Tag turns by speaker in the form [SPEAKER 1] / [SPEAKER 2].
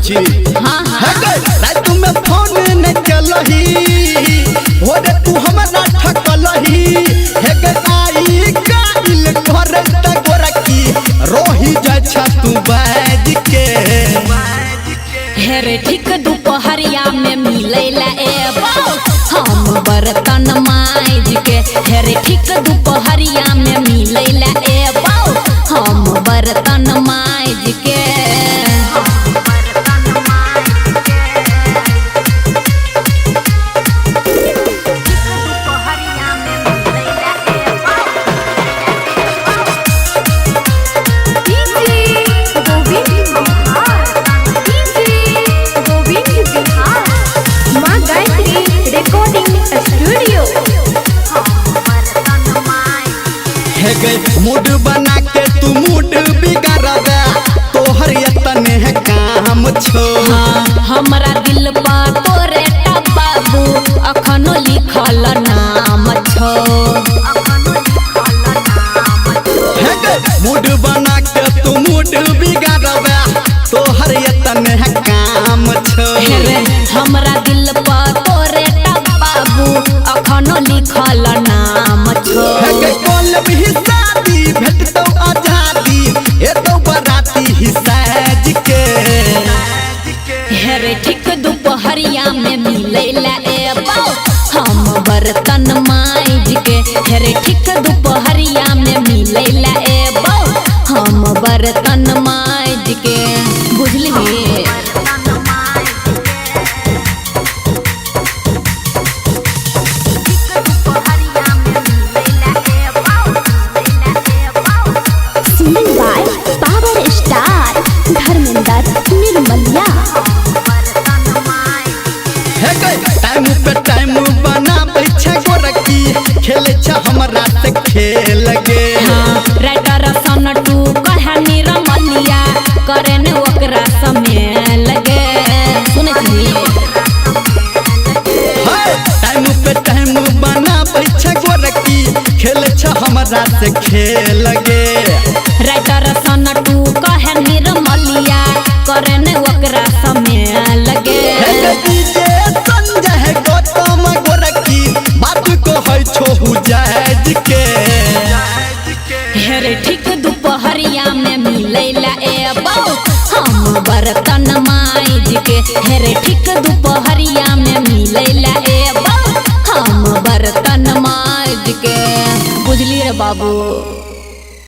[SPEAKER 1] छी।
[SPEAKER 2] हाँ हाँ
[SPEAKER 1] रात में फोन न चलही हो रे तू हमरा ठकलही हे गे आई काइल घर त गोरकी रोही जाय छ तू बाज के
[SPEAKER 2] हेरे ठीक दोपहरिया में मिलेला एबो हम बर्तन मांज के। हेरे ठीक दोपहरिया में मिलेला एबो हम बर्तन मांज के।
[SPEAKER 1] मूड बना के तू मूड बिगाड़ तोहर तने है काम छो।
[SPEAKER 2] हाँ, हमरा दिल पर तोरे बाबू अखनो लिखल नाम छो।
[SPEAKER 1] मूड बना के तू मूड बिगाड़ तोहर तने है काम छो।
[SPEAKER 2] हमरा दिल पर तोरे बाबू अखनो लिखल नाम छो।
[SPEAKER 1] भेटतो आजादी एतो बराती हिसाज के।
[SPEAKER 2] हेरे ठीक दोपहरिया में मिलेला एबो हम बर्तन मांज के। हेरे ठीक दोपहरिया में मिलेला एबो हम बर्तन मांज के। बुझली
[SPEAKER 1] टाइम पे टाइम बनाबै छ गोरकी खेले छ हमरा से खेल गे।
[SPEAKER 2] राइटर सनटू कहानी रमलिया करे ने ओकरा समय लगे। सुने छी
[SPEAKER 1] टाइम पे टाइम बनाबै छ गोरकी खेले छ हमरा से खेल गे।
[SPEAKER 2] राइटर सनटू कहानी रमलिया करे ने ओकरा समय लगे। हेरे ठीक दोपहरिया में मिलेला एबो हम बर्तन मांज के। हेरे ठीक दोपहरिया में मिलेला एबो हम बर्तन मांज के। बुझली रे बाबू।